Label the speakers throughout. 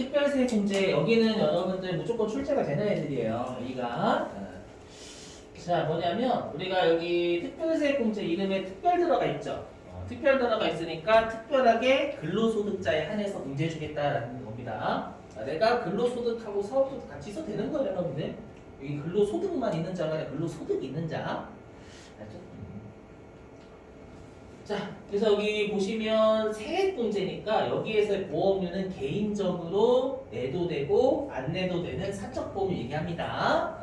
Speaker 1: 특별세 공제 여기는 여러분들 무조건 출제가 되는 애들이에요. 여기가 자 뭐냐면 우리가 여기 특별세 공제 이름에 특별 들어가 있죠. 특별 들어가 있으니까 특별하게 근로소득자에 한해서 공제해주겠다라는 겁니다. 내가 근로소득하고 사업소득 같이 써도 되는 거예요, 여러분들. 여기 근로소득만 있는 자가 아니라 근로소득 있는 자. 알죠? 자, 그래서 여기 보시면 세액공제니까 여기에서의 보험료는 개인적으로 내도 되고 안 내도 되는 사적보험을 얘기합니다.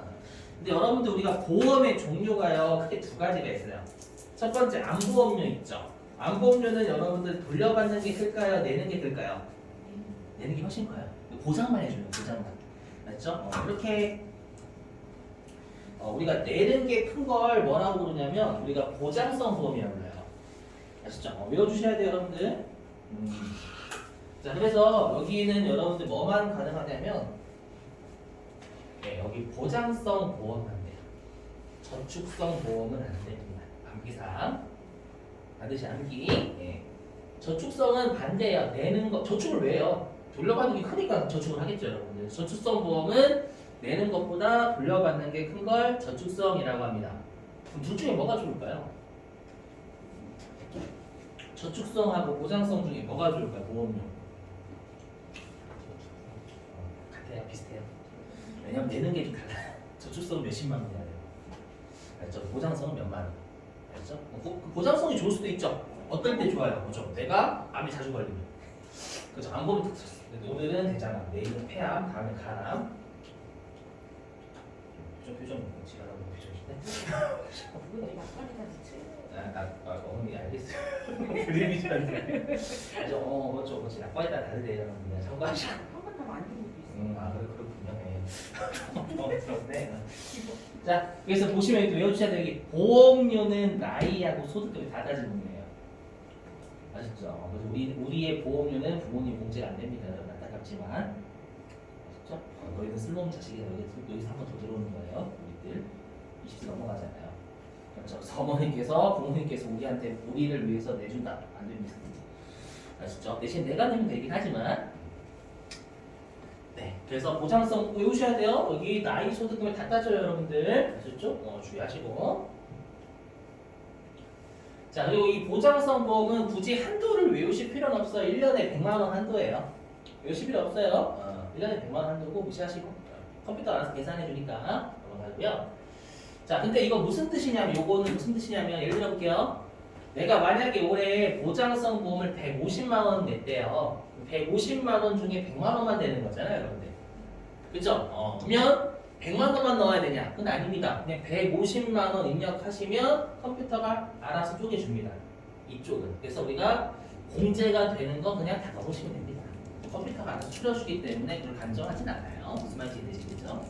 Speaker 1: 근데 여러분들 우리가 보험의 종류가요 크게 두 가지가 있어요. 첫 번째 암보험료 있죠. 암보험료는 여러분들 돌려받는 게 클까요? 내는 게 클까요? 내는 게 훨씬 커요. 보장만 해줘요. 보장만. 맞죠? 이렇게 우리가 내는 게 큰 걸 뭐라고 부르냐면 우리가 보장성 보험이라고 불러요. 아시죠? 외워주셔야 돼요, 여러분들. 자, 그래서 여기는 여러분들 뭐만 가능하냐면 네, 여기 보장성 보험은 안 돼요. 저축성 보험은 안 됩니다. 암기상. 반드시 암기. 네. 저축성은 반대예요. 내는 거. 저축을 왜 해요? 돌려받는 게 크니까 저축을 하겠죠, 여러분들. 저축성 보험은 내는 것보다 돌려받는 게 큰 걸 저축성이라고 합니다. 그럼 둘 중에 뭐가 좋을까요? 저축성하고 보장성 중에 뭐가 좋을까요? 보험료. 같아요? 비슷해요? 왜냐면 내는 게 좀 달라요. 저축성은 몇십만 원이야 돼요. 알죠? 보장성은 몇만 원. 알죠? 보장성이 좋을 수도 있죠. 어떨 때 좋아요? 그죠? 내가 암이 자주 걸리면. 그죠? 안 보면 특수. 오늘은 대장암, 내일은 폐암, 다음에 간암. 표정 지랄하고 표정이시네.
Speaker 2: 그거 약간이나 지치.
Speaker 1: 어머니 알겠어요. 그림이 잘 돼. 그렇죠. 그렇지. 약과에 따라 다르대요. 그냥 참고하시고.
Speaker 2: 한 번도 안 들고 있어.
Speaker 1: 그렇군요. 네. 자, 그래서 보시면 이렇게 외워주셔야 되는 게 보험료는 나이하고 소득급이 다 따지는 거예요. 아셨죠? 그래서 우리의 보험료는 부모님 공제가 안 됩니다. 안타깝지만. 아셨죠? 너희는 쓸모없는 자식이 여기서 한 번 더 들어오는 거예요. 우리들 20세 넘어가잖아요. 그렇죠? 어머니께서 부모님께서 우리를 위해서 내준다. 안 됩니다. 아시죠? 대신 내가 내면 되긴 하지만 네. 그래서 보장성 외우셔야 돼요. 여기 나이 소득금을 다 따져요, 여러분들. 아셨죠? 주의하시고. 자, 그리고 이 보장성 보험은 굳이 한도를 외우실 필요는 없어요. 1년에 100만 원 한도예요. 외우실 필요 없어요. 1년에 100만 원 한도고 무시하시고 컴퓨터 알아서 계산해 주니까 넘어가고요. 자, 근데 이거 무슨 뜻이냐면 요거는 무슨 뜻이냐면 예를 들어 볼게요. 내가 만약에 올해 보장성 보험을 150만 원 냈대요. 150만 원 중에 100만 원만 되는 거잖아요, 여러분들. 그죠? 그러면 100만 원만 넣어야 되냐? 그건 아닙니다. 그냥 150만 원 입력하시면 컴퓨터가 알아서 쪼개줍니다. 이쪽은. 그래서 우리가 공제가 되는 거 그냥 다 넣으시면 됩니다. 컴퓨터가 알아서 추려주기 때문에 그걸 간정하진 않아요. 무슨 말인지 이해되시겠죠?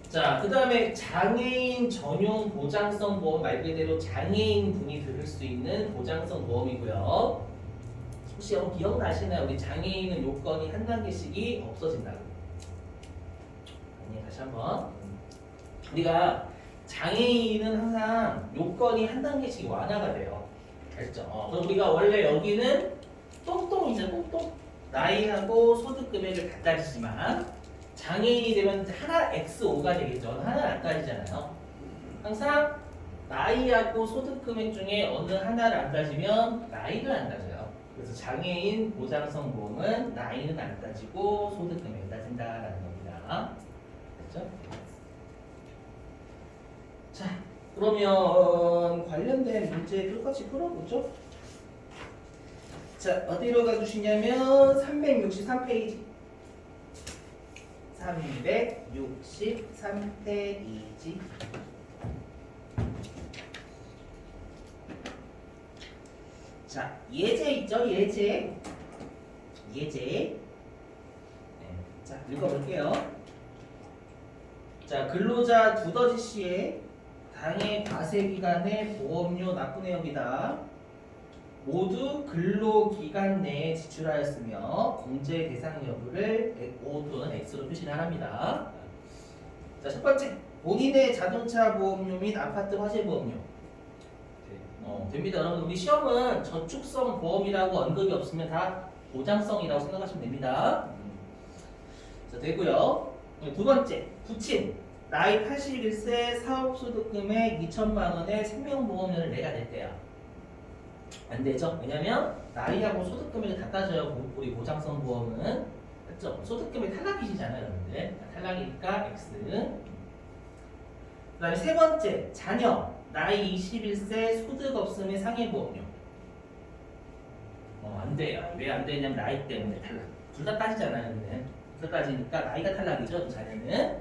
Speaker 1: 자, 그 다음에 장애인 전용 보장성 보험 말 그대로 장애인 분이 들을 수 있는 보장성 보험이고요. 혹시 여러분 기억나시나요? 우리 장애인은 요건이 한 단계씩이 없어진다고. 아니, 다시 한번. 우리가 장애인은 항상 요건이 한 단계씩 완화가 돼요. 알죠? 그럼 우리가 원래 여기는 똥똥이죠, 똥똥. 나이하고 소득 금액을 다 따지지만 장애인이 되면 하나 X5가 되겠죠. 하나는 안 따지잖아요. 항상 나이하고 소득 금액 중에 어느 하나를 안 따지면 나이를 안 따져요. 그래서 장애인 보장성 보험은 나이는 안 따지고 소득 금액을 따진다라는 겁니다. 됐죠? 자, 그러면 관련된 문제 똑같이 풀어보죠. 자, 어디로 가주시냐면 363페이지. 363페이지. 자, 예제 있죠? 예제. 네. 자, 읽어볼게요. 자, 근로자 두더지 씨의 당해 과세 기간의 보험료 납부 내역이다. 모두 근로기간 내에 지출하였으며 공제 대상 여부를 O 또는 X로 표시를 합니다. 자, 첫 번째, 본인의 자동차 보험료 및 아파트 화재 보험료. 됩니다. 여러분, 우리 시험은 저축성 보험이라고 언급이 없으면 다 보장성이라고 생각하시면 됩니다. 자, 되고요. 두 번째, 부친. 나이 81세 사업소득 금액 2천만 원의 생명보험료를 내가 냈대요. 안 되죠? 왜냐면 나이하고 소득금액을 다 따져요. 우리 보장성 보험은. 맞죠? 소득금액 탈락이시잖아요, 여러분들. 탈락이니까 X. 그 다음에 세 번째, 자녀. 나이 21세 소득 없음의 상해보험료. 안 돼요. 왜 안 되냐면 나이 때문에 탈락. 둘 다 따지잖아요, 근데. 둘 다 따지니까 나이가 탈락이죠, 자녀는.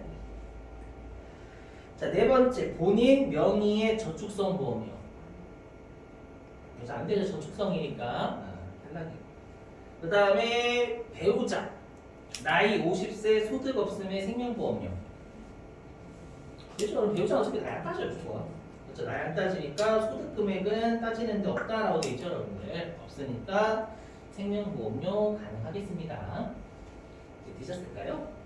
Speaker 1: 자, 네 번째, 본인 명의의 저축성 보험료. 그래서 안 되죠, 저축성이니까. 탈락이고. 그 다음에 배우자. 나이 50세 소득 없음의 생명보험료. 그렇죠, 그럼 배우자는 어차피 나이 안 따져요, 좋아. 그렇죠, 나이 안 따지니까 소득 금액은 따지는데 없다라고 되어 있죠, 여러분들. 없으니까 생명보험료 가능하겠습니다. 이제 되셨을까요?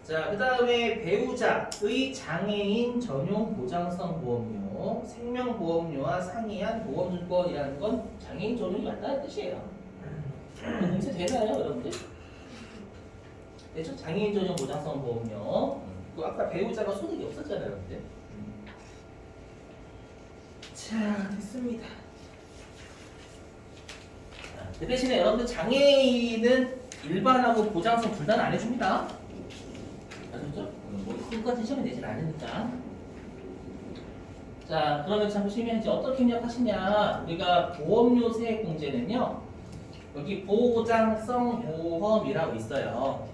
Speaker 1: 자, 그 다음에 배우자의 장애인 전용 보장성 보험료, 생명보험료와 상이한 보험증권이라는 건 장애인 전용이 맞다는 뜻이에요. 공세 되나요, 여러분들? 되죠? 장애인 전용 보장성 보험료. 그 아까 배우자가 소득이 없었잖아요, 여러분들. 자, 됐습니다. 그 대신에 여러분들 장애인은 일반하고 보장성 둘 다는 안 해줍니다. 아셨죠? 뭐 끝까지 시험에 내진 않으니까. 자, 그러면 잠시만 이제 어떻게 입력하시냐? 우리가 보험료 세액 공제는요. 여기 보장성 보험이라고 있어요.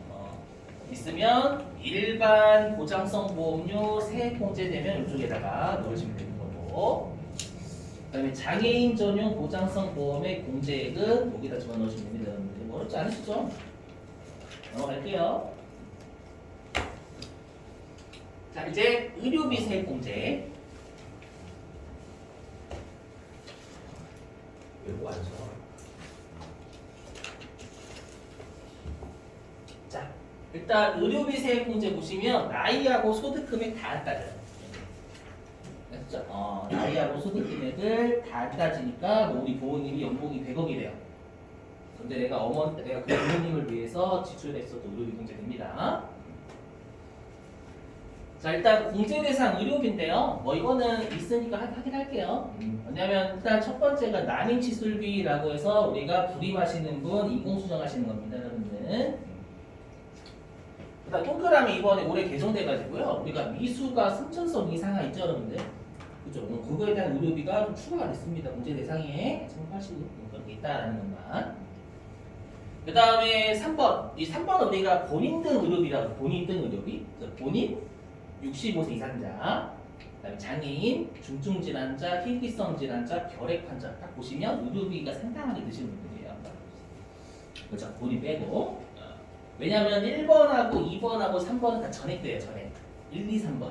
Speaker 1: 있으면 일반 보장성 보험료 세액 공제되면 이쪽에다가 넣으시면 되는 거고. 그다음에 장애인 전용 보장성 보험의 공제액은 여기다 집어넣으시면 됩니다. 여러분들 어렵지 않으시죠? 넘어갈게요. 자, 이제 의료비 세액 공제. 이거 완성. 자, 일단 의료비 세액 공제 보시면 나이하고 소득 금액 다 따져요. 맞죠? 나이하고 소득 금액을 다 따지니까 뭐 우리 부모님이 연봉이 100억이래요. 근데 내가 내가 그 부모님을 위해서 지출했어도 의료비 공제됩니다. 자, 일단 공제 대상 의료비인데요. 뭐 이거는 있으니까 하긴 할게요. 왜냐면 일단 첫 번째가 난임 치술비라고 해서 우리가 불임하시는 분 인공수정하시는 겁니다, 여러분들. 일단 동그라미 이번에 올해 개정돼가지고요. 우리가 미수가 3천성 이상가 있죠, 여러분들. 그죠? 그거에 대한 의료비가 좀 추가가 됐습니다. 공제 대상에 참고하시고 그런 게 있다라는 것만. 그 다음에 3번. 이 3번은 우리가 본인 등 의료비라고 본인 등 의료비. 본인 65세 이상자, 그다음에 장애인, 중증 질환자, 희귀성 질환자, 결핵 환자 딱 보시면 의료비가 상당하게 드시는 분들이에요. 그렇죠? 본인 빼고. 왜냐하면 1번하고 2번하고 3번은 다 전액돼요. 전액. 1, 2, 3번.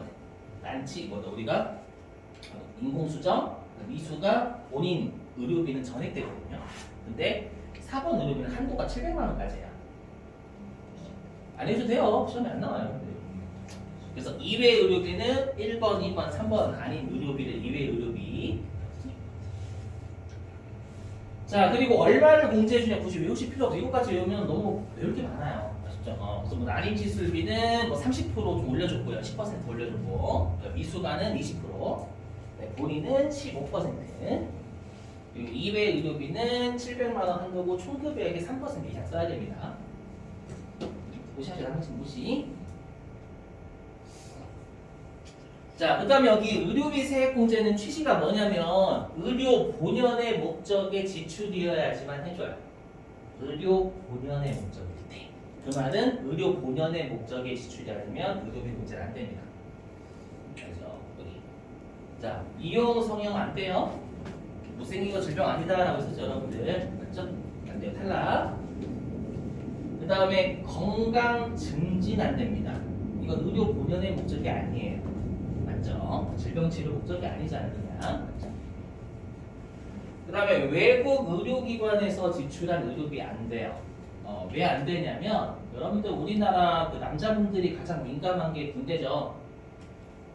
Speaker 1: 난치, 우리가 인공수정, 미수가 본인 의료비는 전액되거든요. 근데 4번 의료비는 한도가 700만 원까지야. 안 해도 돼요. 시험에 안 나와요. 그래서 2회 의료비는 1번, 2번, 3번 아닌 의료비를 2회 의료비. 자, 그리고 얼마를 공제해주냐 굳이 외우실 필요 없어요. 이거까지 외우면 너무 외울 게 많아요. 아시죠? 그래서 뭐 난임 지수비는 뭐 30% 좀 올려줬고요. 10% 올려줬고, 미수가는 20%, 네, 본인은 15%. 그리고 2회 의료비는 700만 원 한도고 총급액의 3% 이상 써야 됩니다. 무시하셔도 한 번씩 무시. 자, 그 다음에 여기 의료비 세액 공제는 취지가 뭐냐면 의료 본연의 목적에 지출이어야지만 해줘요. 의료 본연의 목적일 때. 그 말은 의료 본연의 목적에 지출이 아니면 의료비 공제는 안 됩니다. 그래서 여기 자, 이용 성형 안 돼요. 못생긴 거 질병 아니다라고 했었죠, 여러분들. 맞죠? 안 돼요. 탈락. 그 다음에 건강 증진 안 됩니다. 이건 의료 본연의 목적이 아니에요. 맞죠? 질병 치료 목적이 아니잖아요, 그냥. 그 다음에 외국 의료기관에서 지출한 의료비 안 돼요. 왜 안 되냐면 여러분들 우리나라 그 남자분들이 가장 민감한 게 군대죠.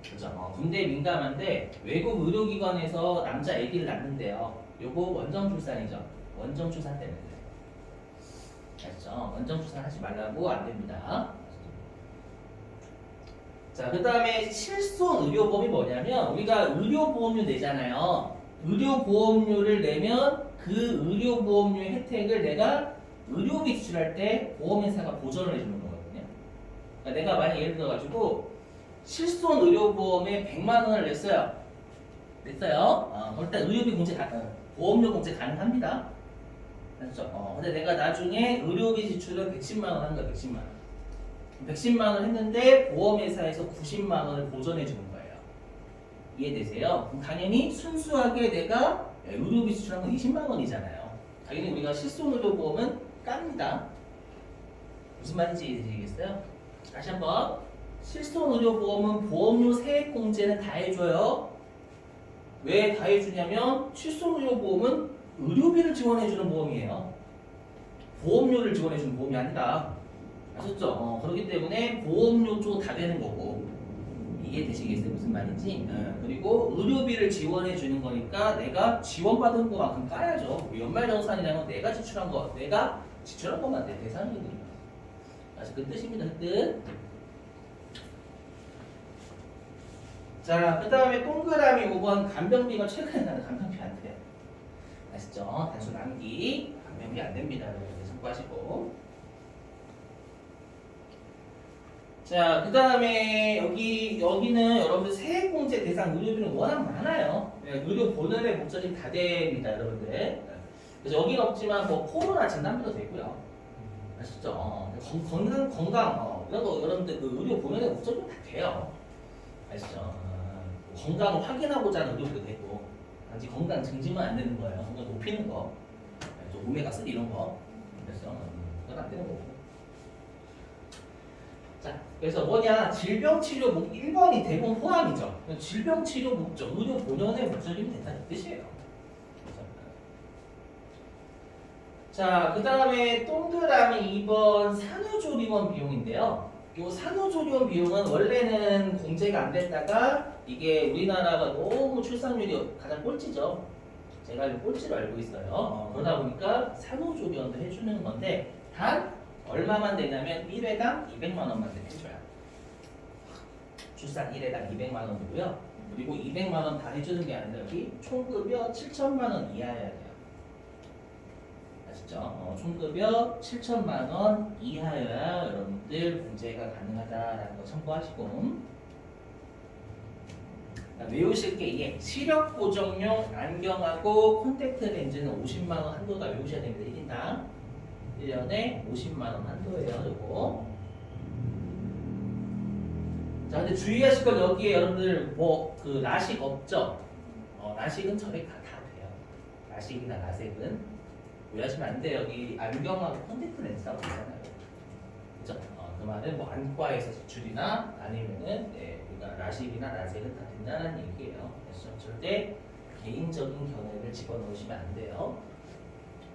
Speaker 1: 그죠? 군대 민감한데 외국 의료기관에서 남자 아기를 낳는데요. 요거 원정 출산이죠. 원정 출산 때문에. 알죠? 원정 출산 하지 말라고 안 됩니다. 자, 그 다음에 실손 의료보험이 뭐냐면 우리가 의료보험료 내잖아요. 의료보험료를 내면 그 의료보험료의 혜택을 내가 의료비 지출할 때 보험회사가 보전을 해주는 거거든요. 그러니까 내가 만약 예를 들어가지고 실손 의료보험에 100만 원을 냈어요. 일단 의료비 공제 보험료 공제 가능합니다. 그렇죠? 근데 내가 나중에 의료비 지출을 110만 원 한 거야, 110만 원. 110만 원 했는데 보험회사에서 90만 원을 보전해 주는 거예요. 이해되세요? 그럼 당연히 순수하게 내가 의료비 지출한 건 20만 원이잖아요. 당연히 우리가 실손의료보험은 깝니다. 무슨 말인지 이해되시겠어요? 다시 한번 실손의료보험은 보험료 세액 공제는 다 해줘요. 왜 다 해주냐면 실손의료보험은 의료비를 지원해주는 보험이에요. 보험료를 지원해주는 보험이 아니라. 아셨죠? 그렇기 때문에 보험료 쪽 다 되는 거고. 이해되시겠어요? 무슨 말인지? 그리고 의료비를 지원해 주는 거니까 내가 지원받은 거만큼 까야죠. 연말정산이라는 건 내가 지출한 것만 내 대상이거든요. 아직 그 뜻입니다. 그 뜻. 자, 그 다음에 동그라미 5번 간병비가 최근에 나는 간병비 안 돼요. 아시죠? 단순 암기 간병비 안 됩니다. 여러분들 참고하시고. 자, 그 다음에 여기는 여러분들 세액공제 대상 의료비는 워낙 많아요. 의료 본연의 목적이 다 됩니다, 여러분들. 그래서 여기는 없지만 뭐 코로나 진단비도 되고요. 아시죠? 건강 이런 거 여러분들 그 의료 본연의 목적이 다 돼요. 아시죠? 건강을 확인하고자 하는 의료비도 되고, 단지 건강 증진만 안 되는 거예요. 건강 높이는 거, 좀 오메가3 이런 거, 그래서 그건 안 되는 거고. 자, 그래서 뭐냐? 질병치료 목적 1번이 대부분 포함이죠. 질병치료 목적, 의료 본연의 목적이면 된다는 뜻이에요. 자, 그 다음에 동그라미 2번 산후조리원 비용인데요. 이 산후조리원 비용은 원래는 공제가 안 됐다가 이게 우리나라가 너무 출산율이 가장 꼴찌죠. 제가 꼴찌로 알고 있어요. 그러다 보니까 산후조리원도 해주는 건데 단 얼마만 되냐면 1회당 200만 원만 해줘요. 출산 1회당 200만 원이고요. 그리고 200만 원 다 해주는 게 아니라 여기 총급여 7천만 원 이하여야 돼요. 아시죠? 총급여 7천만 원 이하여야 여러분들 공제가 가능하다라는 거 참고하시고. 외우실 게 이게 시력 보정용 안경하고 콘택트 렌즈는 50만 원 한도 다 외우셔야 됩니다. 1인당 1년에 50만 원 한도예요. 이거. 자, 근데 주의하실 건 여기에 여러분들 뭐 그 라식 없죠? 라식은 저희 다 돼요. 라식이나 라섹은 오해하시면 안 돼요. 여기 안경하고 콘택트 렌즈라고 있잖아요. 그죠? 그 말은 뭐 안과에서 지출이나 아니면은 우리가 라식이나 라섹은 다 된다는 얘기예요. 그래서 절대 개인적인 견해를 집어넣으시면 안 돼요.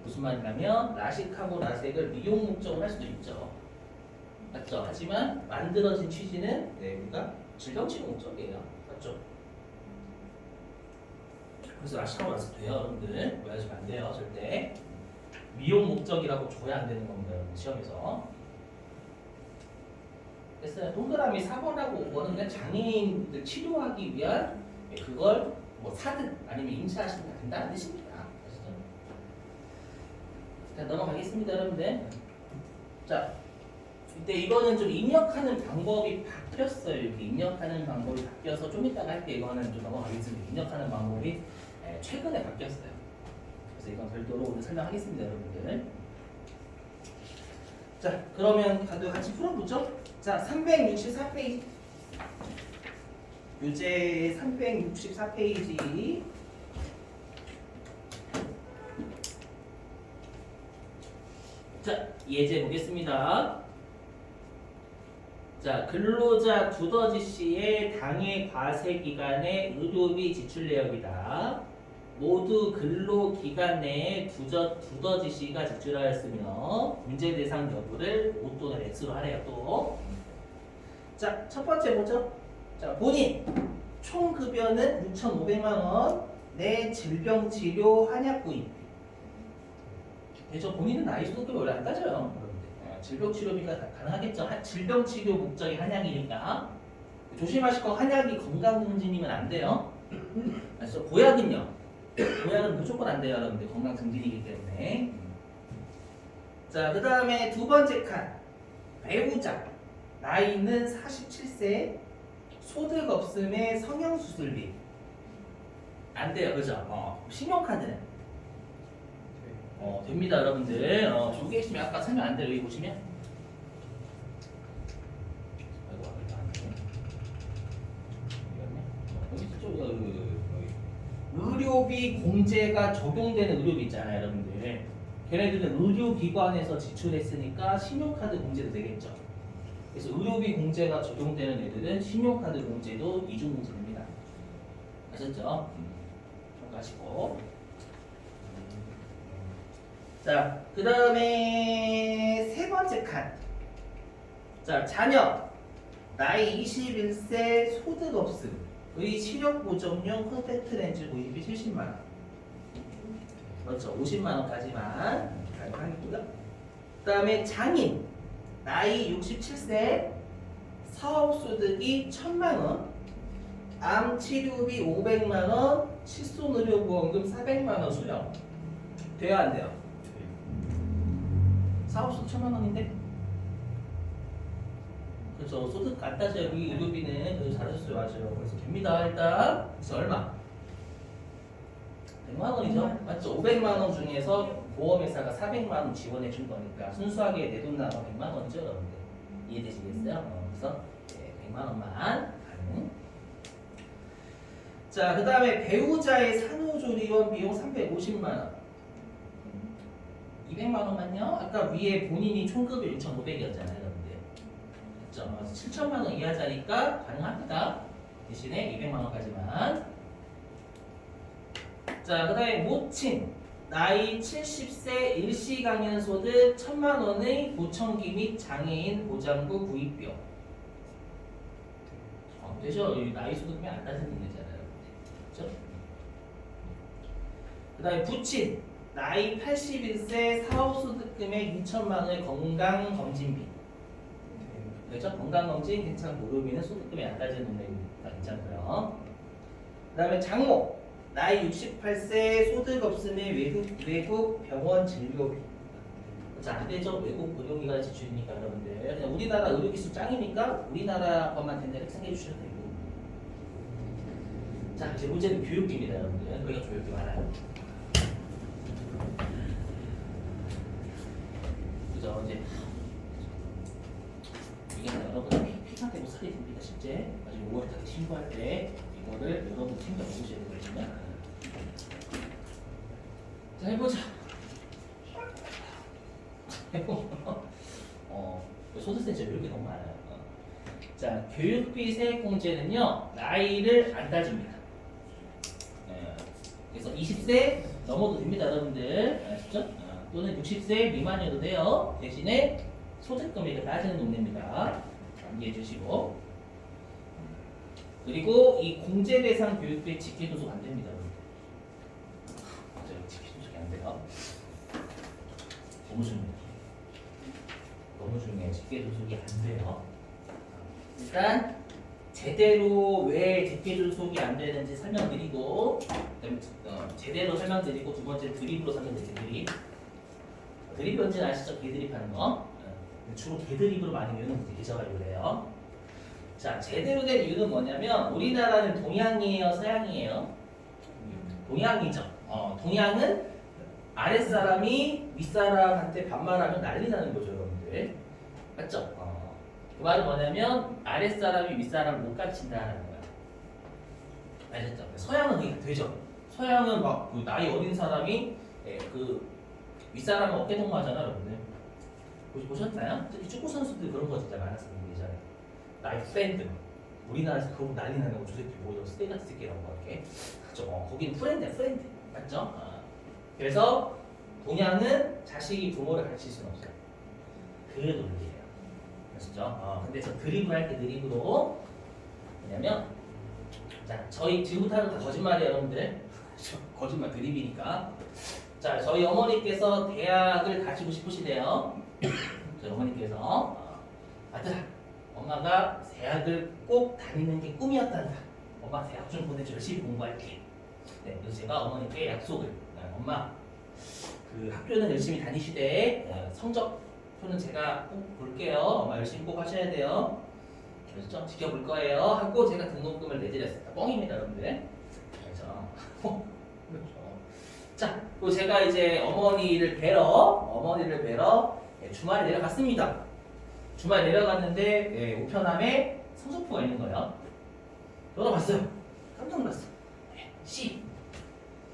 Speaker 1: 무슨 말이냐면 라식하고 라섹을 미용 목적으로 할 수도 있죠. 맞죠? 하지만 만들어진 취지는 우리가 질병치료 목적이에요. 맞죠? 그래서 라식하고 라섹 돼요, 여러분들. 오해하시면 안 돼요, 절대. 미용 목적이라고 줘야 안 되는 겁니다, 여러분 시험에서. 그래서 동그라미 4번하고 5번은 그냥 장애인들 치료하기 위한 그걸 뭐 사든 아니면 임차하시면 된다는 뜻입니다. 아시죠? 자, 넘어가겠습니다, 여러분들. 자, 이때 이거는 좀 입력하는 방법이 바뀌었어요. 이렇게 입력하는 방법이 바뀌어서 좀 이따가 할게요. 이거는 좀 넘어가겠습니다. 입력하는 방법이 최근에 바뀌었어요. 그래서 이건 별도로 오늘 설명하겠습니다, 여러분들. 자, 그러면 다들 같이 풀어보죠. 자, 364페이지. 교재 364페이지. 자, 예제 보겠습니다. 자, 근로자 두더지 씨의 당해 과세 기간의 의료비 지출 내역이다. 모두 근로 기간 내에 두더지 씨가 지출하였으며 문제 대상 여부를 O 또는 X로 하래요. 또. 자, 첫 번째 보죠. 자, 본인 총 급여는 6,500만 원. 내 질병 치료 한약 구입. 대저 본인은 나이 소득금 원래 안 따져요. 여러분들. 질병 치료비가 가능하겠죠. 질병 치료 목적이 한약이니까 조심하실 거 한약이 건강증진이면 안 돼요. 그래서 보약은요. 보약은 무조건 안 돼요, 여러분들. 건강증진이기 때문에. 자, 그 다음에 두 번째 칸 배우자 나이는 47세 소득 없음의 성형수술비 안 돼요, 그죠? 신용카드는 됩니다, 여러분들. 저기 있으면 아까 설명 안 돼요, 여기 보시면. 아이고, 안 되네. 여기 있죠, 여기. 의료비 공제가 적용되는 의료비 있잖아요, 여러분들. 걔네들은 의료기관에서 지출했으니까 신용카드 공제도 되겠죠. 그래서 의료비 공제가 적용되는 애들은 신용카드 공제도 이중공제됩니다. 아셨죠? 참고하시고. 자, 그 다음에 세 번째 칸. 자, 자녀 나이 21세 소득 없음의 시력 보정용 콘택트 렌즈 구입비 70만 원. 그렇죠. 50만 원까지만 가능하겠고요. 그 다음에 장인 나이 67세 사업 소득이 1,000만 원, 암 치료비 500만 원, 칫솔 의료 보험금 400만 원 수령. 돼요, 안 돼요? 사업 소득 1,000만 원인데? 그렇죠. 소득 안 따져요. 여기 의료비는. 그래서 잘하셨어요, 맞아요. 그래서 됩니다. 일단 그래서 얼마? 100만 원이죠. 맞죠? 500만 원 중에서 보험회사가 400만 원 지원해 준 거니까 순수하게 내 돈 나가 100만 원이죠, 여러분들. 이해되시겠어요? 그래서 100만 원만 가능. 자, 그 다음에 배우자의 산후조리원 비용 350만 원. 200만 원만요. 아까 위에 본인이 총급이 6,500이었잖아요, 여러분들. 그렇죠? 7천만 원 이하자니까 가능합니다. 대신에 200만 원까지만. 자, 그 다음에 모친 나이 70세 일시 강연 소득 1,000만 원의 보청기 및 장애인 보장부 구입비용. 되죠? 나이 소득이 안 따지는 문제잖아요. 그렇죠? 그 다음에 부친 나이 81세 사업소득금액 2천만 원의 건강검진비. 그렇죠? 건강검진 괜찮고 의료비는 소득금이 안 따지는 문제니까 괜찮고요. 그 다음에 장모 나이 68세 소득 없음의 외국 병원 진료비. 자, 안 되죠? 외국 의료기관 지출이니까 여러분들. 그냥 우리나라 의료기술 짱이니까 우리나라 것만 된다 이렇게 생각해 주셔도 되고. 자, 이제 문제는 교육비입니다, 여러분들. 여기가 교육비 많아요. 그죠? 이제 이게 여러분 피가 되고 살이 됩니다, 실제. 나중에 5월달에 신고할 때 이거를 여러분 챙겨 먹으셔야 되거든요. 자, 해보자. 소득세 진짜 이렇게 너무 많아요. 자, 교육비 세액공제는요 나이를 안 따집니다. 그래서 20세 넘어도 됩니다, 여러분들. 아시죠? 또는 60세 미만이어도 돼요. 대신에 소득 금액을 따지는 동네입니다. 이해해 주시고. 그리고 이 공제 대상 교육비 직계 도속 안 됩니다, 여러분들. 맞아요, 직계 도속이 안 돼요. 너무 중요해요. 너무 중요해요. 직계 도속이 안 돼요. 일단 제대로 왜 직계 도속이 안 되는지 설명드리고, 제대로 설명드리고, 두 번째 드립으로 설명드릴게요. 드립 뭔지 아시죠? 개드립 하는 거. 주로 개드립으로 많이 외우는 분들이 계셔가지고 그래요. 자, 제대로 된 이유는 뭐냐면 우리나라는 동양이에요, 서양이에요? 동양이죠. 동양은 아랫사람이 윗사람한테 반말하면 난리 나는 거죠, 여러분들. 맞죠? 그 말은 뭐냐면 아랫사람이 윗사람을 못 가르친다는 거야. 아셨죠? 서양은 그게 되죠. 서양은 막 그 나이 어린 사람이 그 윗사람은 어깨 동무하잖아, 여러분들. 보셨나요? 특히 축구 선수들 그런 거 진짜 많았었는데 예전에. 나이 프렌드. 우리나라에서 그거 난리 나는 거 저 새끼 뭐 이런 쓰레기 같은 새끼라고 이렇게. 그죠? 거기는 프렌드야, 프렌드. 맞죠? 그래서 동양은 자식이 부모를 가르칠 수는 없어요. 그 논리예요. 아시죠? 근데 저 드리블 할 때 드리블로 뭐냐면 자, 저희 지금부터 하는 거 다 거짓말이에요, 여러분들. 거짓말 드립이니까. 자, 자, 저희 어머니께서 대학을 가시고 싶으시대요. 저희 어머니께서 아들아, 엄마가 대학을 꼭 다니는 게 꿈이었단다. 엄마 대학 좀 보내줘. 열심히 공부할게. 네, 그래서 제가 어머니께 약속을. 엄마, 그 학교는 열심히 다니시되 성적표는 제가 꼭 볼게요. 엄마 열심히 꼭 하셔야 돼요. 그렇죠? 지켜볼 거예요. 하고 제가 등록금을 내드렸습니다. 뻥입니다, 여러분들. 그렇죠? 그렇죠. 자, 그리고 제가 이제 어머니를 뵈러 주말에 내려갔습니다. 주말에 내려갔는데 우편함에 성적표가 있는 거예요. 열어봤어요. 깜짝 놀랐어. C,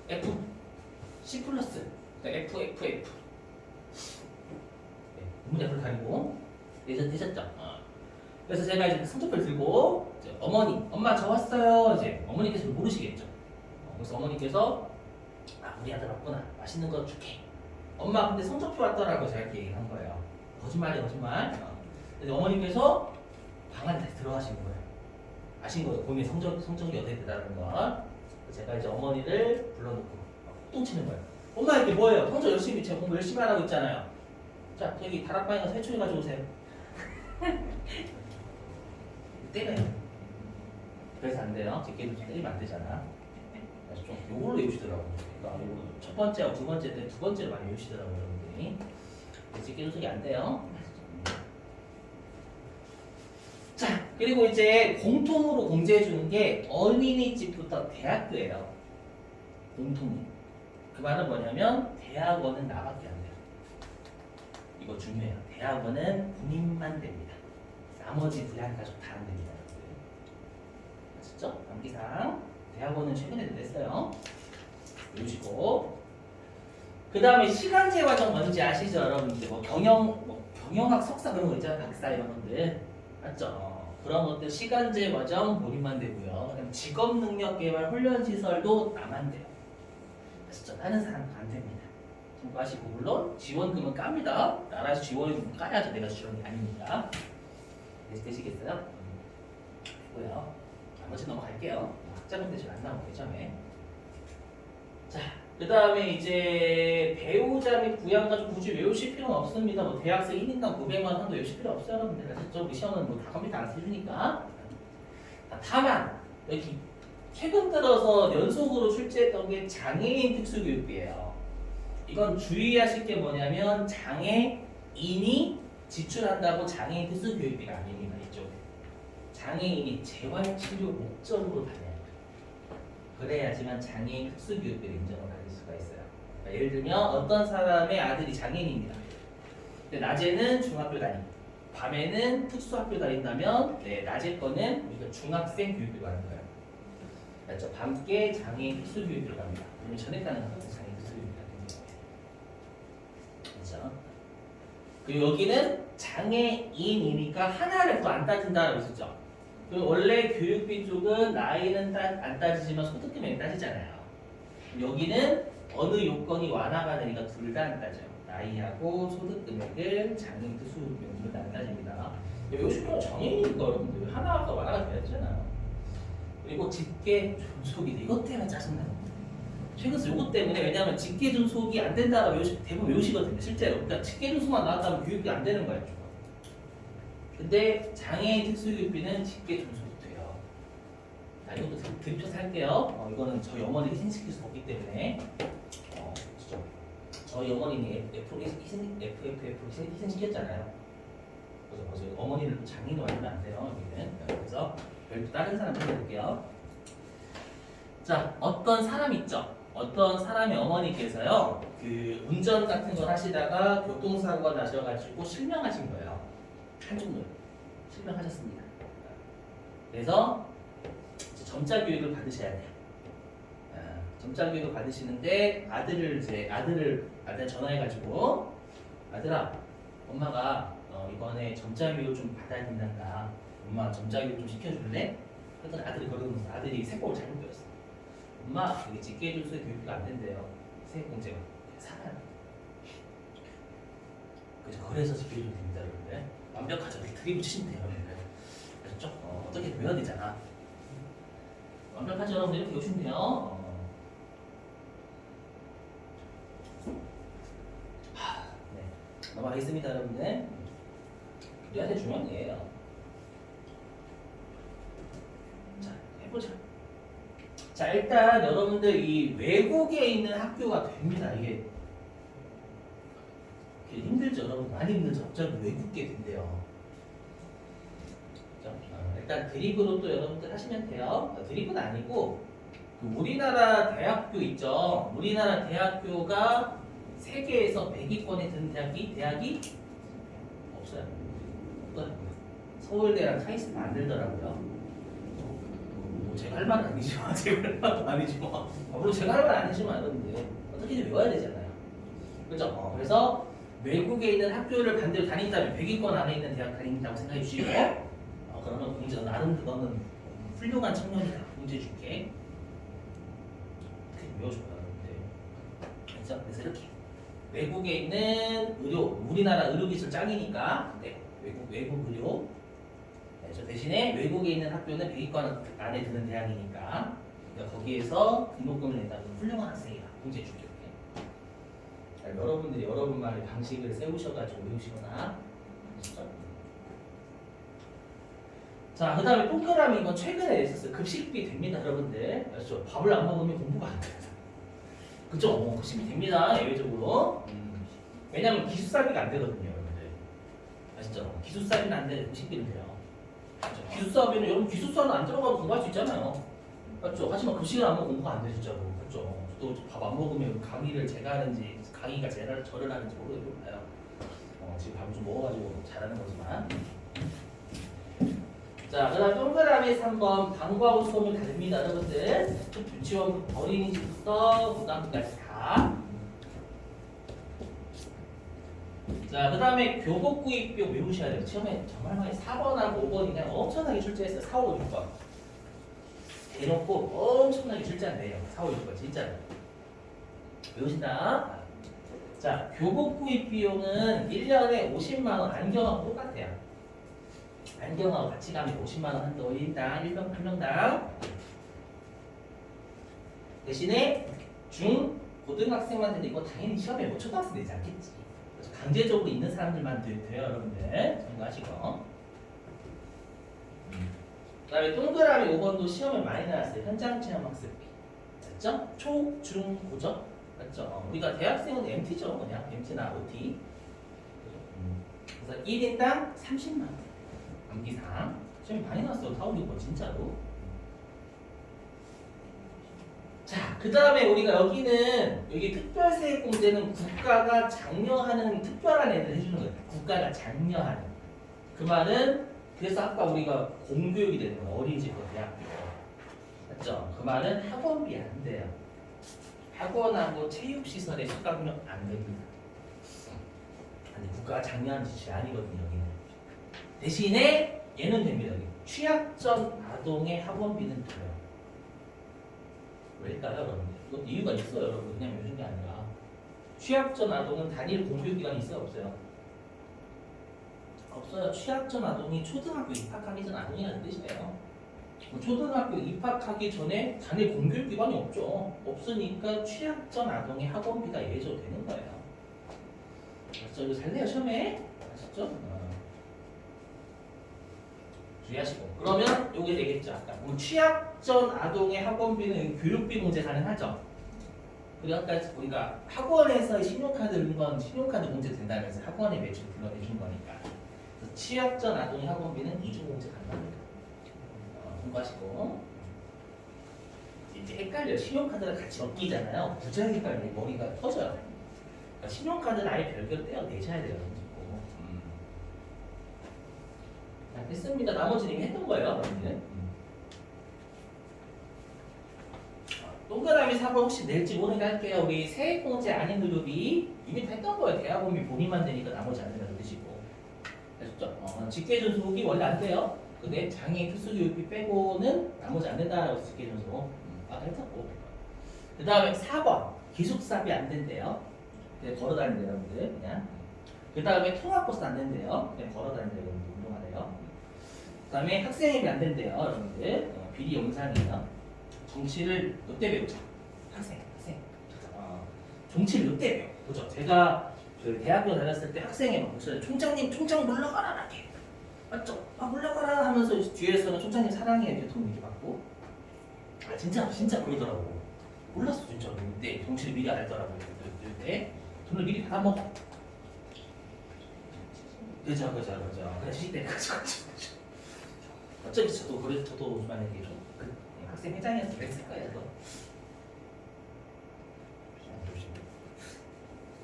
Speaker 1: F, C 플러스, F, F, F. 문제 앞을 가리고 되셨죠? 그래서 제가 이제 성적표를 들고 이제 엄마 저 왔어요. 이제 어머니께서 모르시겠죠. 그래서 어머니께서 우리 아들 왔구나. 맛있는 거 줄게. 엄마 근데 성적표 왔더라고 제가 이렇게 얘기한 거예요. 거짓말. 근데 어머니께서 방 안에 다시 들어가신 거예요. 아신 거예요. 본인 성적이 어떻게 되다는 거. 제가 이제 어머니를 불러놓고 똥치는 거예요. 엄마 이게 뭐예요? 성적 열심히 제가 공부 열심히 하라고 했잖아요. 자 저기 다락방에 가서 해초리 가져오세요. 때려요. 그래서 안 돼요. 제끼리 때리면 안 되잖아. 그래서 좀 요걸로 외우시더라고요. 그러니까 요거 첫 번째하고 두 번째 때 두 번째로 많이 외우시더라고요, 여러분들이. 제끼리 소속이 안 돼요. 자, 그리고 이제 공통으로 공지해 주는 게 어린이집부터 대학교예요. 공통이. 그 말은 뭐냐면 대학원은 나밖에 안 돼요. 이거 중요해요. 대학원은 본인만 됩니다. 나머지 부양 가족 다 안 됩니다. 아셨죠? 암기상 대학원은 최근에도 냈어요. 외우시고 그 다음에 시간제 과정 뭔지 아시죠, 여러분들? 경영학 석사 그런 거 있잖아요, 박사 이런 것들 맞죠? 그런 것들 시간제 과정 본인만 되고요. 그다음 직업 능력 개발 훈련 시설도 나만 돼요. 아시죠? 다른 사람 안 됩니다. 참고하시고 물론 지원금은 깝니다. 나라에서 지원금 까야죠. 내가 지원이 아닙니다. 되시겠어요? 고요. 나머지 넘어갈게요. 학자금 대신 안 나오고 예전에. 자, 그 다음에 이제 배우자 및 부양가족 굳이 외우실 필요는 없습니다. 뭐 대학생 1인당 900만 원 한도 외우실 필요 없어요, 여러분들. 아셨죠? 우리 시험은 뭐 다 컴퓨터 안 해주니까. 다만 여기 최근 들어서 연속으로 출제했던 게 장애인 특수교육비예요. 이건 주의하실 게 뭐냐면 장애인이 지출한다고 장애인 특수교육비가 아닙니다. 이쪽 장애인이 재활치료 목적으로 다녀야 돼요. 그래야지만 장애인 특수교육비를 인정을 받을 수가 있어요. 그러니까 예를 들면 어떤 사람의 아들이 장애인입니다. 근데 낮에는 중학교 다니고 밤에는 특수학교 다닌다면 낮에 거는 우리가 중학생 교육비로 가는 거예요. 맞죠? 밤께 장애인 특수교육비로 갑니다. 그러면 전액 가는 거는 장애인 특수교육비가 되는 거예요. 그렇죠? 그리고 여기는 장애인이니까 하나를 더 안 따진다라고 했었죠. 그럼 원래 교육비 쪽은 나이는 안 따지지만 소득 금액이 따지잖아요. 여기는 어느 요건이 완화가 되니까 둘 다 안 따져요. 나이하고 소득 금액을 장애인 특수교육비로 안 따집니다. 요식은 장애인이니까 여러분들 하나가 완화가 되었잖아요. 그리고 직계 존속이 이것 때문에 짜증나는 거예요. 최근에 이것 때문에 왜냐하면 직계 존속이 안 된다고 대부분 외우시거든요. 실제로. 그러니까 직계 존속만 나왔다면 교육이 안 되는 거예요. 근데 장애인 특수교육비는 직계 존속이 돼요. 자, 이것도 드립쳐서 할게요. 이거는 저희 어머니를 희생시킬 수 없기 때문에 진짜 저희 어머니는 FFF를 희생시켰잖아요. 그래서 어머니를 장애인으로 만들면 안 돼요. 여기는. 그래서 별도 다른 사람 찾아볼게요. 자, 어떤 사람 있죠? 어떤 사람의 어머니께서요, 그 운전 같은 걸 하시다가 교통사고가 나셔가지고 실명하신 거예요. 한쪽으로 실명하셨습니다. 그래서 점자 교육을 받으셔야 돼요. 점자 교육을 받으시는데 아들 전화해가지고 아들아, 엄마가 이번에 점자 교육 좀 받아야 된단다. 엄마 점자 교육 좀 시켜줄래? 그랬더니 아들이 그러는 거야. 아들이 세법을 잘못 배웠어. 엄마, 이게 직계존속의 교육비가 안 된대요. 세액공제가. 살아요. 그래서 직계존속이 됩니다, 여러분들. 완벽하죠. 이렇게 들이붙이시면 돼요, 여러분들. 아셨죠? 어떻게 배워야 되잖아. 완벽하죠, 여러분들. 이렇게 오시면 돼요. 있습니다, 여러분들. 우리한테 중요한 예예요. 자, 해보자. 자, 일단 여러분들 이 외국에 있는 학교가 됩니다. 이게 힘들죠, 여러분. 많이 힘들죠. 갑자기 외국계 된대요. 일단 드립으로 또 여러분들 하시면 돼요. 드립은 아니고 그 우리나라 대학교 있죠. 우리나라 대학교가 세계에서 100위권에 드는 대학이 없어요. 서울대랑 카이스트는 안 들더라고요. 뭐 제가 할 말은 아니지만 제가 할 말은 아니지만 물론 제가 할 말은 아니지만 여러분들 어떻게든 외워야 되잖아요. 그죠? 그래서 외국에 있는 학교를 반대로 다닌다면 100위권 안에 있는 대학 다닌다고 생각해 주시고 그러면 공지 나름 너는 훌륭한 청년이다. 공지 줄게. 이렇게 외워줘요, 여러분들. 그래서 이렇게 외국에 있는 의료, 우리나라 의료기술 짱이니까 네, 외국 의료. 네, 저 대신에 외국에 있는 학교는 100위권 안에 드는 대학이니까 그러니까 거기에서 등록금을 낸다면 훌륭한 학생이다. 공지 줄게. 여러분들이 여러분만의 방식을 세우셔가지고 외우시거나 아시죠? 자, 그 다음에 동그라미 이건 최근에 냈었어요. 급식비 됩니다, 여러분들. 아시죠? 밥을 안 먹으면 공부가 안 돼요. 그죠? 급식비 됩니다, 예외적으로. 왜냐면 기숙사비가 안 되거든요, 여러분들. 아시죠? 기숙사비는 안 되는데 급식비는 돼요. 그렇죠? 기숙사비는 여러분 기숙사는 안 들어가도 공부할 수 있잖아요. 맞죠? 하지만 급식을 안 먹으면 공부가 안 돼, 진짜로. 그렇죠? 또 밥 안 먹으면 강의를 제가 하는지 강의가 저를 하는지 모르겠어요. 지금 밥을 좀 먹어가지고 잘하는 거지만. 자, 그 다음 동그라미 3번 방과후 수업을 다 됩니다, 여러분들. 유치원 어린이집부터 고등학교까지 다. 자, 그 다음에 교복 구입비용 외우셔야 돼요. 처음에 정말 많이 4번하고 5번이 그냥 엄청나게 출제했어요. 4, 5, 6번. 대놓고 엄청나게 출제한대요. 4, 5, 6번 진짜로. 외우신다. 자, 교복 구입 비용은 1년에 50만원 안경하고 똑같아요. 안경하고 같이 가면 50만원 한도 1인당 1명당. 대신에 중, 고등학생만 되는데 이거 당연히 시험에 뭐 초등학생 되지 않겠지. 그래서 강제적으로 있는 사람들만 돼요, 여러분들. 참고하시고. 그 다음에 동그라미 5번도 시험에 많이 나왔어요. 현장 체험 학습비. 맞죠? 초, 중, 고죠? 맞죠? 우리가 대학생은 MT죠, 그냥 MT나 OT. 그래서 1인당 30만 원. 암기상. 시험이 많이 나왔어요. 4, 5, 6번 진짜로. 자, 그 다음에 우리가 여기 특별세액공제는 국가가 장려하는 특별한 애들 해주는 거예요. 국가가 장려하는. 그 말은 그래서 아까 우리가 공교육이 되는 거예요. 어린이집과 대학교. 맞죠? 그 말은 학원비 안 돼요. 학원하고 체육시설에 수강료 안 됩니다. 아니, 국가가 장려하는 지출이 아니거든요, 여기는. 대신에 얘는 됩니다. 여기. 취약전 아동의 학원비는 돼요. 왜일까요, 여러분? 이건 이유가 있어요, 여러분. 그냥 요즘 게 아니라. 취약전 아동은 단일 공교육기관이 있어요, 없어요? 없어요. 취약전 아동이 초등학교 입학하기 전 아동이라는 뜻이에요. 초등학교 입학하기 전에 단일 공교육기관이 없죠. 없으니까 취약전 아동의 학원비가 예외적으로 되는 거예요. 아시죠? 이거 잘 내요, 시험에. 아시죠? 주의하시고. 그러면 요게 되겠죠. 아까 취약전 아동의 학원비는 교육비 공제 가능하죠. 그리고 아까 우리가 학원에서 신용카드 넣은 건 신용카드 공제 된다면서 학원의 매출 불러내준 거니까. 그래서 취약전 아동의 학원비는 이중 공제 가능합니다. 공부하시고. 이제 헷갈려. 신용카드랑 같이 엮이잖아요. 부자에 헷갈리면 머리가 터져요. 그러니까 신용카드는 아예 별개로 떼어내셔야 돼요. 자, 됐습니다. 나머지는 이미 했던 거예요. 동그라미 4번 혹시 낼지 모르게 할게요. 우리 세액공제 아닌 의료비 이미 다 했던 거예요. 대학원비 본인만 되니까 나머지 안 된다고 드시고. 아셨죠? 직계전속이 원래 안 돼요. 근데 장애인 특수교육비 빼고는 나머지 안 된다라고 해서 직계전속 아까 했었고. 그 다음에 4번 기숙사비 안 된대요. 그냥 걸어다니는 여러분들 그냥. 그 다음에 통학버스 안 된대요. 그냥 걸어다니는 여러분들 운동하래요. 그 다음에 학생회비 안 된대요, 여러분들. 비리 영상이에요. 정치를 몇 대 배우자. 학생. 정치를 몇 대 배워. 그죠? 제가 그 대학교 다녔을 때 학생이 막 목소리 총장님 총장 물러가라 이렇게 맞죠? 아 물러가라 하면서 뒤에서는 총장님 사랑해 이렇게 돈 이렇게 받고 아 진짜 그러더라고. 몰랐어 진짜. 근데 정치를 미리 알더라고. 그때 돈을 미리 다 먹어. 그죠. 그래 시대 그죠. 어차피 저도 만약에 좀 학생 회장이어서 그랬을 거예요.